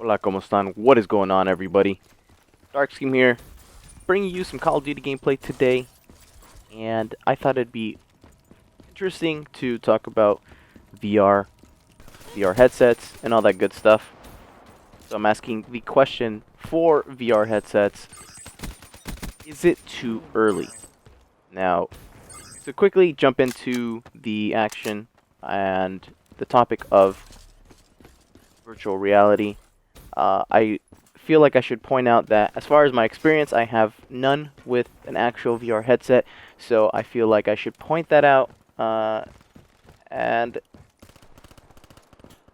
Hola, ¿cómo están? What is going on, everybody? DarkScheme here, bringing you some Call of Duty gameplay today, and I thought it'd be interesting to talk about VR, VR headsets, and all that good stuff. So I'm asking the question for VR headsets, is it too early? Now, to quickly jump into the action and the topic of virtual reality, I feel like I should point out that as far as my experience, I have none with an actual VR headset, so I feel like I should point that out. And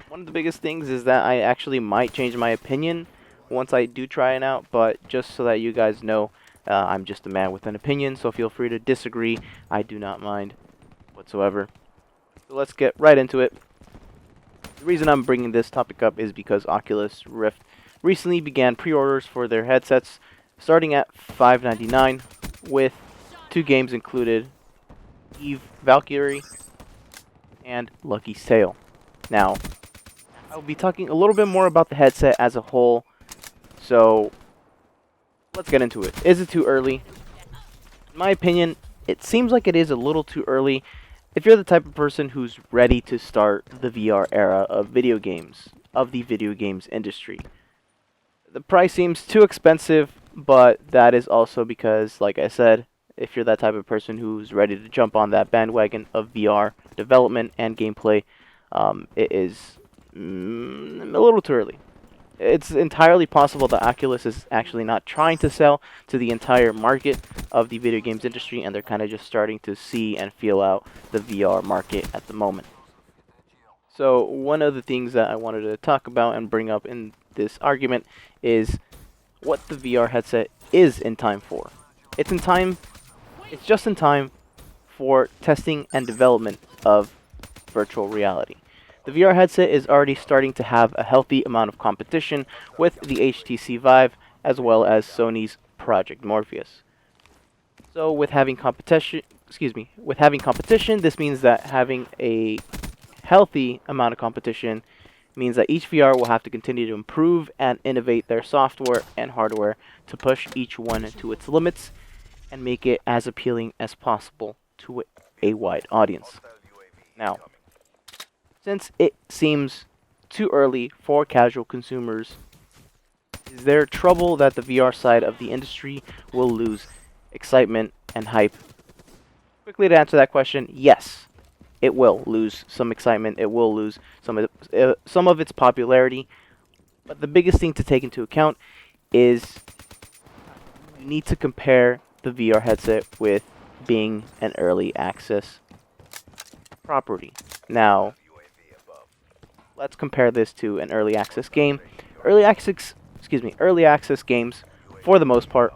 one of the biggest things is that I actually might change my opinion once I do try it out, but just so that you guys know, I'm just a man with an opinion, so feel free to disagree. I do not mind whatsoever. So let's get right into it. The reason I'm bringing this topic up is because Oculus Rift recently began pre-orders for their headsets, starting at $5.99, with 2 games included: Eve Valkyrie and Lucky's Tale. Now, I will be talking a little bit more about the headset as a whole, so let's get into it. Is it too early? In my opinion, it seems like it is a little too early if you're the type of person who's ready to start the VR era of video games, of the video games industry. The price seems too expensive, but that is also because, like I said, if you're that type of person who's ready to jump on that bandwagon of VR development and gameplay, it is a little too early. It's entirely possible that Oculus is actually not trying to sell to the entire market of the video games industry, and they're kind of just starting to see and feel out the VR market at the moment. So one of the things that I wanted to talk about and bring up in this argument is what the VR headset is in time for. It's in time, it's just in time for testing and development of virtual reality. The VR headset is already starting to have a healthy amount of competition with the HTC Vive as well as Sony's Project Morpheus. So with having competition, this means that having a healthy amount of competition means that each VR will have to continue to improve and innovate their software and hardware to push each one to its limits and make it as appealing as possible to a wide audience. Now, since it seems too early for casual consumers, is there trouble that the VR side of the industry will lose excitement and hype? Quickly to answer that question, yes, it will lose some excitement. It will lose some of its popularity. But the biggest thing to take into account is you need to compare the VR headset with being an early access property. Now, let's compare this to an early access game. Early access games, for the most part,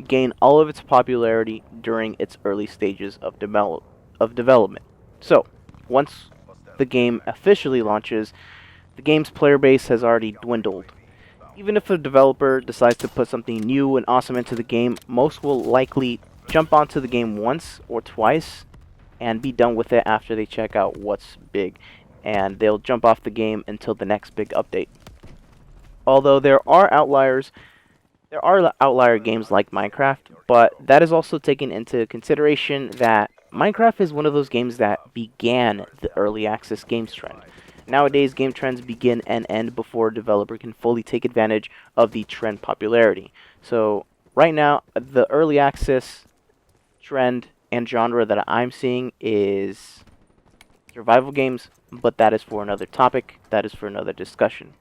gain all of its popularity during its early stages of development. So, once the game officially launches, the game's player base has already dwindled. Even if a developer decides to put something new and awesome into the game, most will likely jump onto the game once or twice and be done with it after they check out what's big, and they'll jump off the game until the next big update. Although there are outlier games like Minecraft, but that is also taken into consideration that Minecraft is one of those games that began the early access games trend. Nowadays, game trends begin and end before a developer can fully take advantage of the trend popularity. So right now, the early access trend and genre that I'm seeing is survival games, but that is for another topic, that is for another discussion.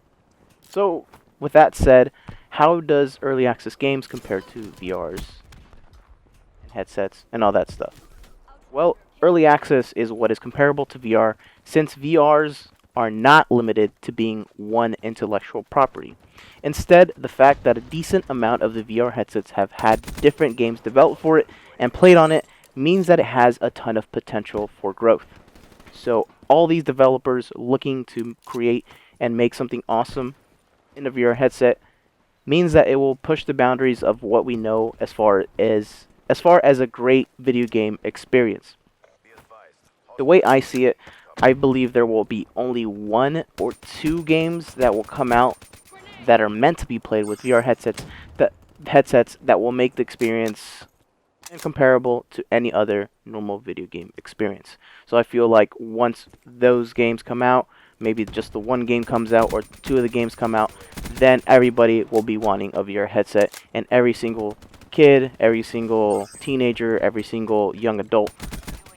So with that said, how does early access games compare to VRs and headsets and all that stuff? Well, early access is what is comparable to VR, since VRs are not limited to being one intellectual property. Instead, the fact that a decent amount of the VR headsets have had different games developed for it and played on it means that it has a ton of potential for growth. So all these developers looking to create and make something awesome in a VR headset means that it will push the boundaries of what we know as far as a great video game experience. The way I see it, I believe there will be only 1 or 2 games that will come out that are meant to be played with VR headsets that will make the experience incomparable to any other normal video game experience. So I feel like once those games come out, maybe just the one game comes out or two of the games come out, then everybody will be wanting a VR headset, and every single kid, every single teenager, every single young adult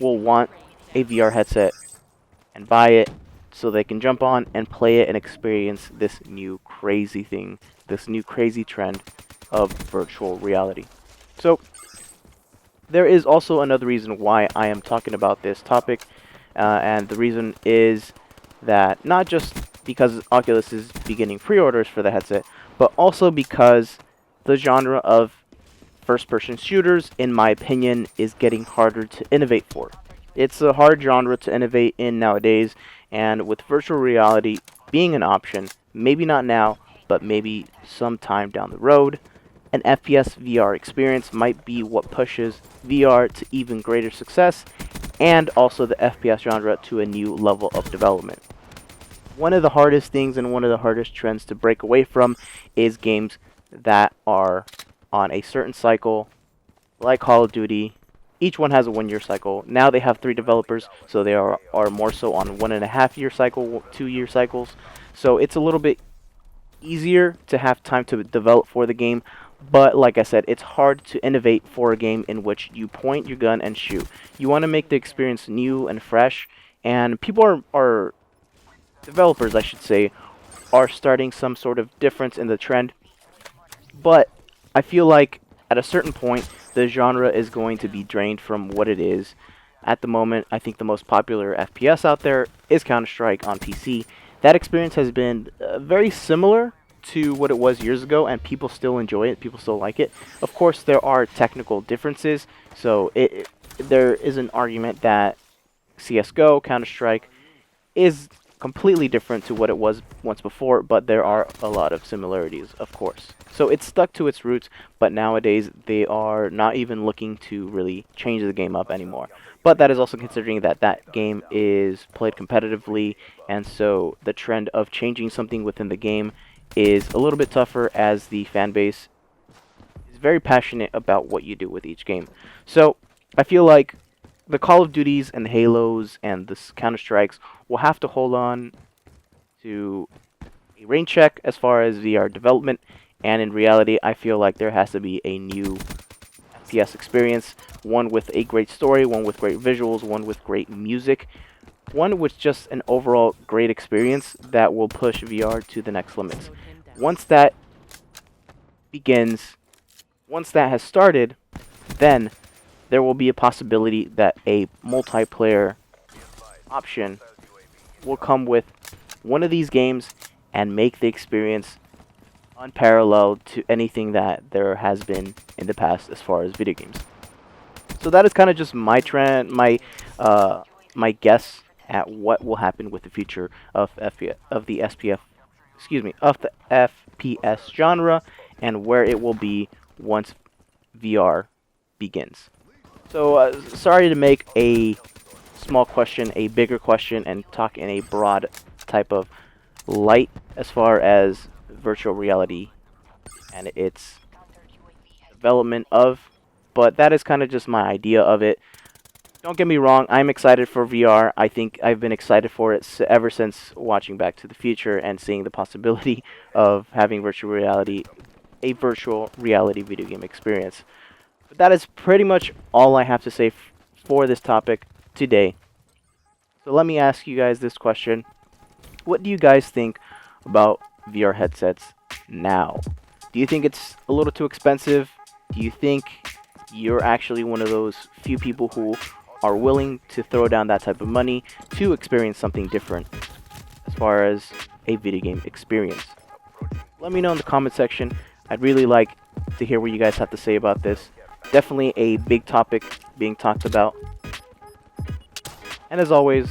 will want a VR headset and buy it so they can jump on and play it and experience this new crazy thing, this new crazy trend of virtual reality. So there is also another reason why I am talking about this topic, and the reason is that not just because Oculus is beginning pre-orders for the headset, but also because the genre of first-person shooters, in my opinion, is getting harder to innovate for. It's a hard genre to innovate in nowadays, and with virtual reality being an option, maybe not now, but maybe sometime down the road, an FPS VR experience might be what pushes VR to even greater success, and also the FPS genre to a new level of development. One of the hardest things and one of the hardest trends to break away from is games that are on a certain cycle, like Call of Duty. Each one has a 1-year cycle. Now they have 3 developers, so they are more so on 1.5-year cycle, 2-year cycles. So it's a little bit easier to have time to develop for the game. But like I said, it's hard to innovate for a game in which you point your gun and shoot. You want to make the experience new and fresh, and people are developers, I should say, are starting some sort of difference in the trend. But I feel like at a certain point, the genre is going to be drained from what it is. At the moment, I think the most popular FPS out there is Counter-Strike on PC. That experience has been very similar to what it was years ago, and people still enjoy it, people still like it. Of course, there are technical differences, so there is an argument that CSGO, Counter-Strike, is completely different to what it was once before, but there are a lot of similarities, of course. So it's stuck to its roots, but nowadays they are not even looking to really change the game up anymore. But that is also considering that that game is played competitively, and so the trend of changing something within the game is a little bit tougher, as the fan base is very passionate about what you do with each game. So I feel like the Call of Duties and the Halos and the Counter-Strikes will have to hold on to a rain check as far as VR development, and in reality I feel like there has to be a new FPS experience, one with a great story, one with great visuals, one with great music, one with just an overall great experience that will push VR to the next limits. Once that begins, once that has started, then there will be a possibility that a multiplayer option will come with one of these games and make the experience unparalleled to anything that there has been in the past as far as video games. So that is kind of just my trend, my guess at what will happen with the future of the FPS genre, and where it will be once VR begins. So sorry to make a small question a bigger question and talk in a broad type of light as far as virtual reality and its development of, but that is kind of just my idea of it. Don't get me wrong, I'm excited for VR. I think I've been excited for it ever since watching Back to the Future and seeing the possibility of having a virtual reality video game experience. But that is pretty much all I have to say for this topic today. So let me ask you guys this question. What do you guys think about VR headsets now? Do you think it's a little too expensive? Do you think you're actually one of those few people who are willing to throw down that type of money to experience something different as far as a video game experience? Let me know in the comment section. I'd really like to hear what you guys have to say about this. Definitely a big topic being talked about. And as always,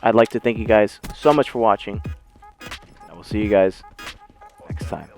I'd like to thank you guys so much for watching. I will see you guys next time.